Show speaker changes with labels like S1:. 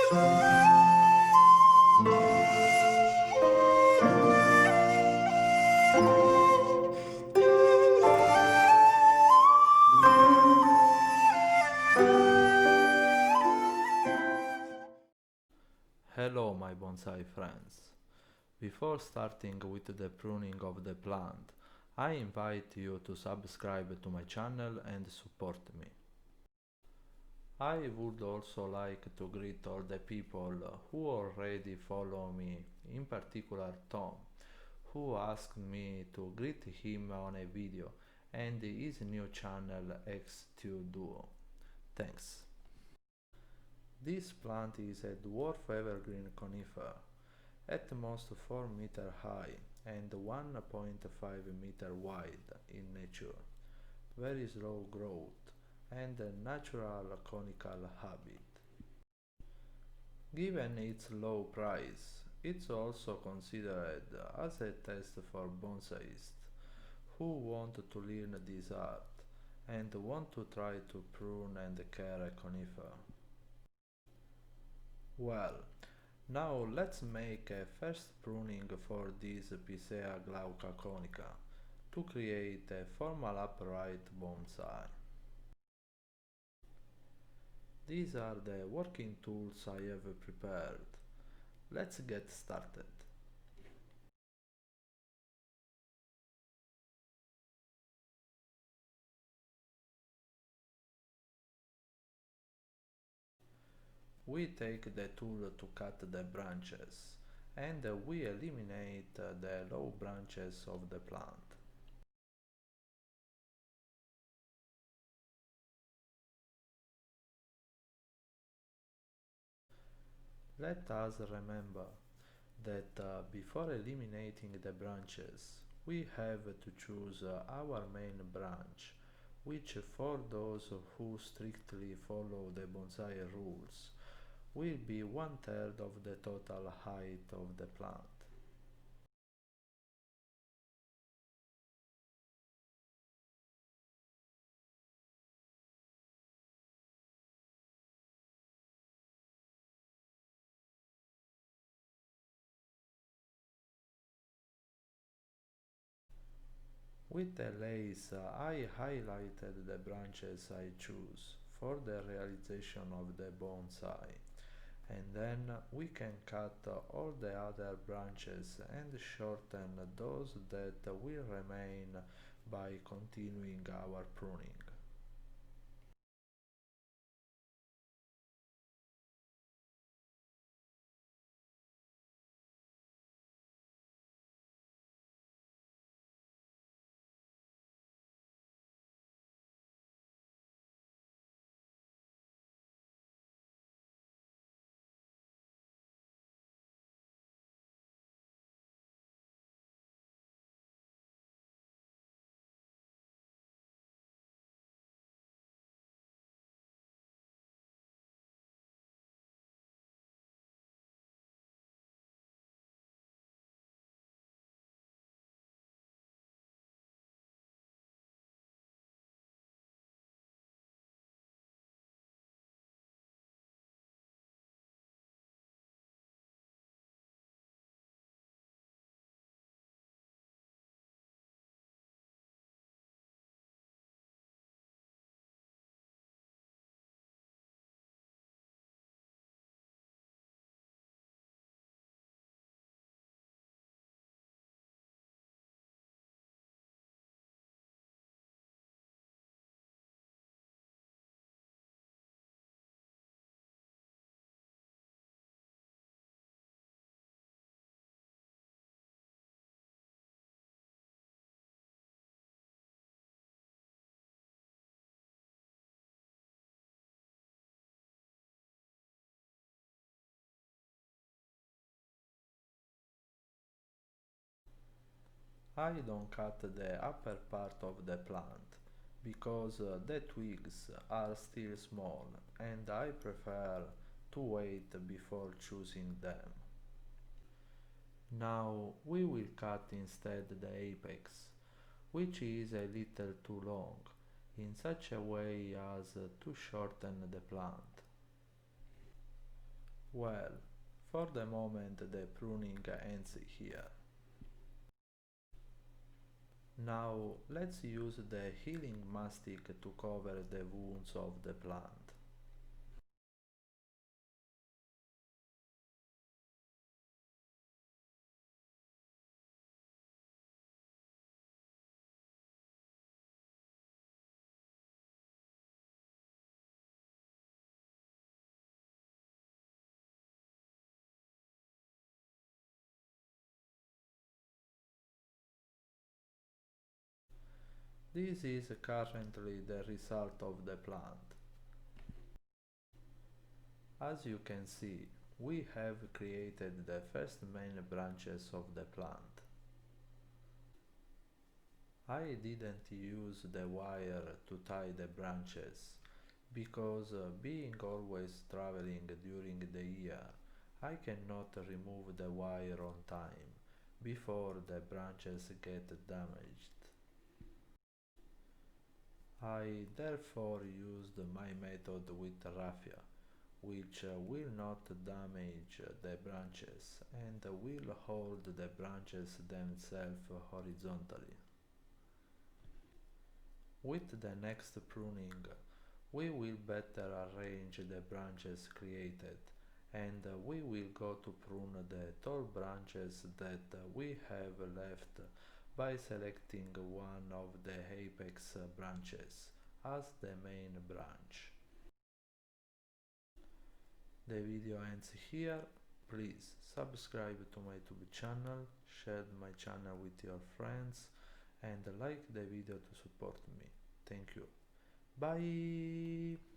S1: Hello my bonsai friends. Before starting with the pruning of the plant, I invite you to subscribe to my channel and support me. I would also like to greet all the people who already follow me, in particular Tom, who asked me to greet him on a video and his new channel X2 Duo. Thanks. This plant is a dwarf evergreen conifer, at most 4 meter high and 1.5 meter wide in nature, very slow growth and a natural conical habit. Given its low price, it's also considered as a test for bonsaists who want to learn this art and want to try to prune and care a conifer. Well, now let's make a first pruning for this Picea Glauca Conica to create a formal upright bonsai. These are the working tools I have prepared. Let's get started. We take the tool to cut the branches and we eliminate the low branches of the plant. Let us remember that before eliminating the branches, we have to choose our main branch, which for those who strictly follow the bonsai rules, will be 1/3 of the total height of the plant. With the lace, I highlighted the branches I choose for the realization of the bonsai, and then we can cut all the other branches and shorten those that will remain by continuing our pruning. I don't cut the upper part of the plant because the twigs are still small and I prefer to wait before choosing them. Now we will cut instead the apex, which is a little too long, in such a way as to shorten the plant. Well, for the moment the pruning ends here. Now let's use the healing mastic to cover the wounds of the plant. This is currently the result of the plant. As you can see, we have created the first main branches of the plant. I didn't use the wire to tie the branches because being always traveling during the year, I cannot remove the wire on time before the branches get damaged. I therefore used my method with raffia, which will not damage the branches and will hold the branches themselves horizontally. With the next pruning, we will better arrange the branches created and we will go to prune the tall branches that we have left by selecting one of the apex branches as the main branch. The video ends here. Please subscribe to my YouTube channel, share my channel with your friends and like the video to support me. Thank you. Bye!